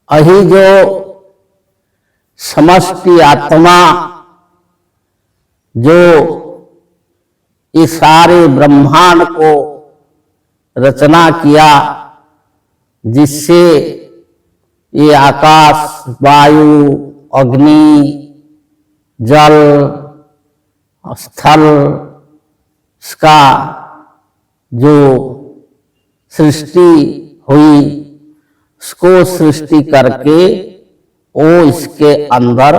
अही जो समष्टि आत्मा जो इस सारे ब्रह्मांड को रचना किया, जिससे ये आकाश, वायु, अग्नि, जल, स्थल इसका जो सृष्टि हुई, उसको सृष्टि करके वो इसके अंदर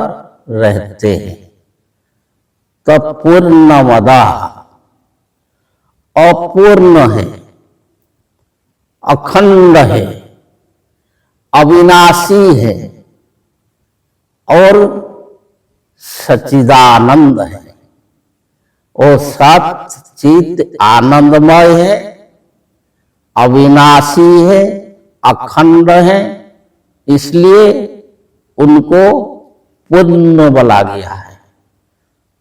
रहते हैं। तो पूर्णमदा अपूर्ण है, अखंड है, अविनाशी है और सच्चिदानंद है। वो सत चित आनंदमय है, अविनाशी है, अखंड है, इसलिए उनको पूर्ण बोला गया है।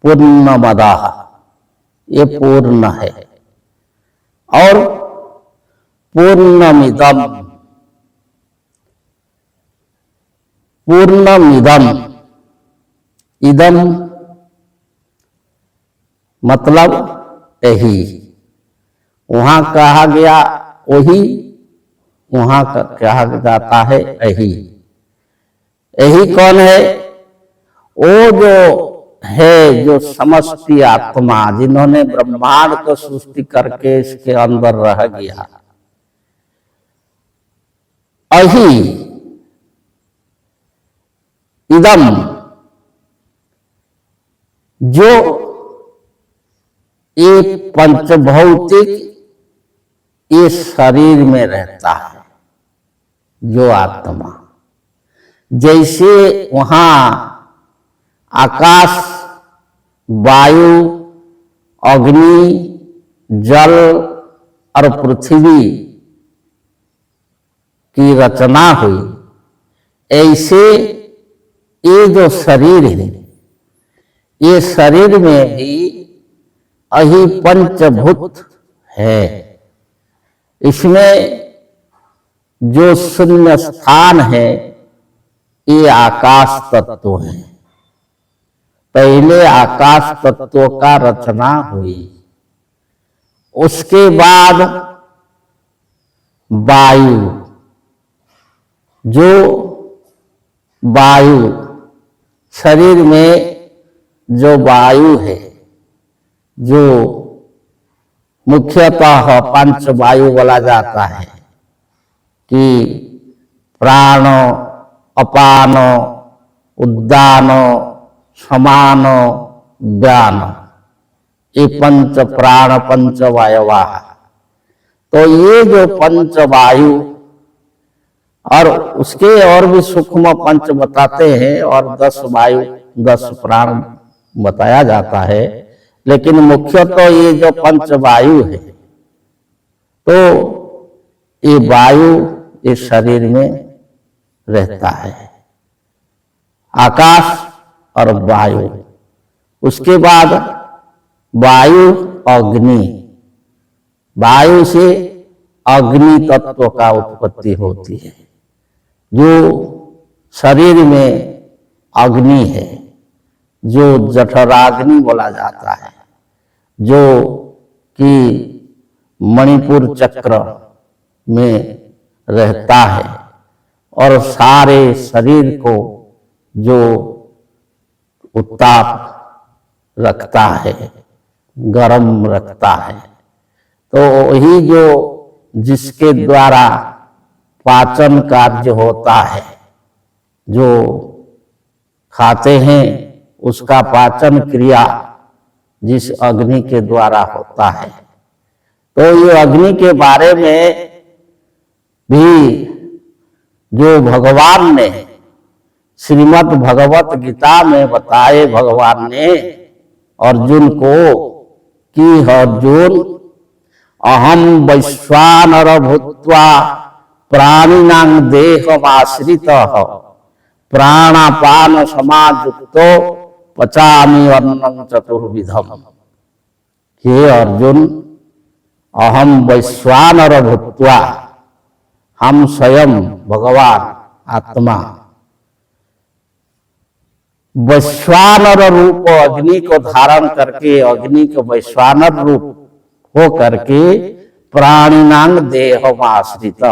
पूर्णमदा, ये पूर्ण है। और पूर्णमिदम, पूर्णमिदम, इदम मतलब यही, वहां कहा गया वही, वहां कहा जाता है यही। यही कौन है? वो जो है, जो समष्टि आत्मा, जिन्होंने ब्रह्मांड को सृष्टि करके इसके अंदर रह गया। अही इदम, जो ये पंचभौतिक ये शरीर में रहता है, जो आत्मा, जैसे वहां आकाश, वायु, अग्नि, जल और पृथ्वी की रचना हुई, ऐसे ये जो शरीर है, ये शरीर में भी अही पंचभूत है। इसमें जो शून्य स्थान है, ये आकाश तत्व है। पहले आकाश तत्व का रचना हुई, उसके बाद वायु, जो वायु शरीर में जो वायु है, जो मुख्यतः पंच वायु बोला जाता है कि प्राण, अपान, उद्दान, समान, व्यान, ये पंच प्राण पंच वायवा। तो ये जो पंच वायु और उसके और भी सूक्ष्म पंच बताते हैं, और 10 वायु 10 प्राण बताया जाता है, लेकिन मुख्यतः ये जो पंच वायु है, तो ये वायु इस शरीर में रहता है, आकाश और वायु। उसके बाद वायु, अग्नि, वायु से अग्नि तत्व का उत्पत्ति होती है, जो शरीर में अग्नि है, जो जठराग्नि बोला जाता है, जो कि मणिपुर चक्र में रहता है और सारे शरीर को जो उत्ताप रखता है, गर्म रखता है। तो वही जो जिसके द्वारा पाचन कार्य होता है, जो खाते हैं उसका पाचन क्रिया जिस अग्नि के द्वारा होता है। तो ये अग्नि के बारे में भी जो भगवान ने श्रीमद् भगवत गीता में बताए, भगवान ने अर्जुन को कि अर्जुन अहम वैश्वानर भूत्वा प्राणिनां देहमाश्रितः प्राणापान समायुक्तो पचामि अन्नं चतुर्विधम्। हे अर्जुन, अहम वैश्वानर भूत्वा, हम स्वयं भगवान आत्मा वैश्वानर रूप अग्नि को धारण करके, अग्नि को वैश्वानर रूप हो करके प्राणिनांग देहमाश्रित,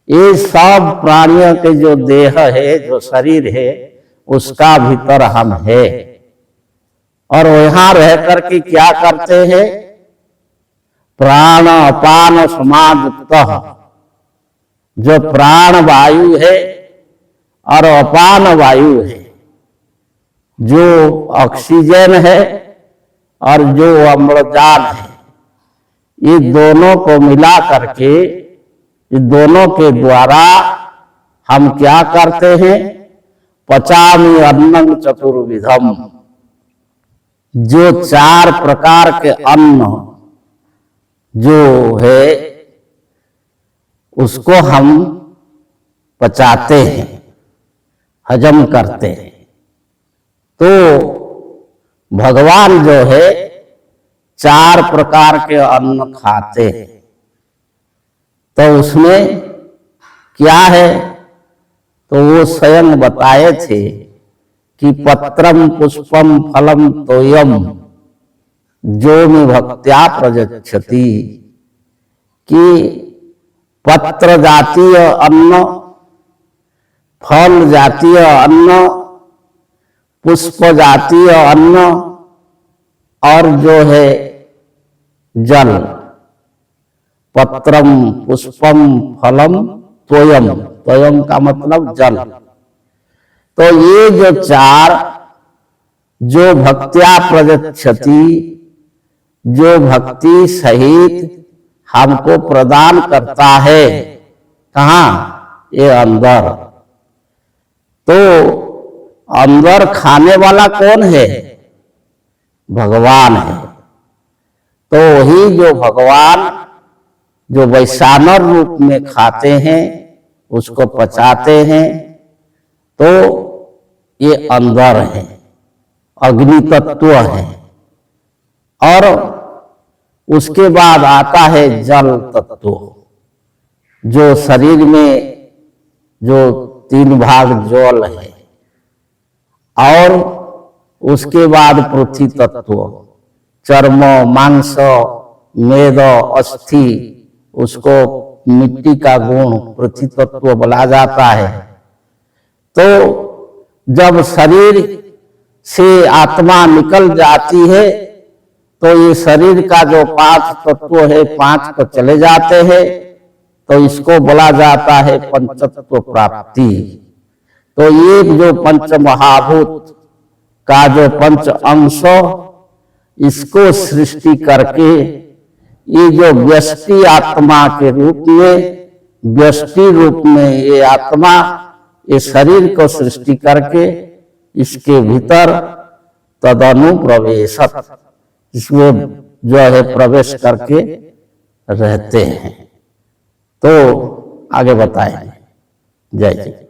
ये सब प्राणियों के जो देह है, जो शरीर है, उसका भीतर हम है। और वहां रह करके क्या करते हैं? प्राण अपान समायुक्त, जो प्राण वायु है और अपान वायु है, जो ऑक्सीजन है और जो अम्लजान है, ये दोनों को मिला करके, ये दोनों के द्वारा हम क्या करते हैं? पचामि अन्नं चतुर्विधम्, जो 4 प्रकार के अन्न जो है उसको हम पचाते हैं, हजम करते हैं। तो भगवान जो है 4 प्रकार के अन्न खाते हैं। तो उसमें क्या है? तो वो स्वयं बताए थे कि पत्रम पुष्पम फलम तोयम जो में भक्त्या प्रजच्छति, कि पत्र जातीय अन्न, फल जातीय अन्न, पुष्प जातीय अन्न और जो है जल, पत्रम पुष्पम फलम तोयम, तोयम का मतलब जल। तो ये जो 4 जो भक्त्या प्रजच्छति, जो भक्ति सहित हमको प्रदान करता है, कहाँ? ये अंदर। तो अंदर खाने वाला कौन है? भगवान है। तो वही जो भगवान जो वैश्वानर रूप में खाते हैं, उसको पचाते हैं, तो ये अंदर है, अग्नि तत्व है। और उसके बाद आता है जल तत्व, जो शरीर में जो 3 भाग जल है। और उसके बाद पृथ्वी तत्व, चर्म, मांस, मेद, अस्थि, उसको मिट्टी का गुण पृथ्वी तत्व बोला जाता है। तो जब शरीर से आत्मा निकल जाती है, तो ये शरीर का जो 5 तत्व है, 5 को चले जाते हैं, तो इसको बोला जाता है पंचतत्व प्राप्ति। तो ये जो पंच महाभूत का जो 5 अंश, इसको सृष्टि करके ये जो व्यष्टि आत्मा के रूप में, व्यष्टि रूप में ये आत्मा, ये शरीर को सृष्टि करके इसके भीतर तदनुप्रवेशत, इसमें जो है प्रवेश करके रहते हैं। तो आगे बताएं। जय जय।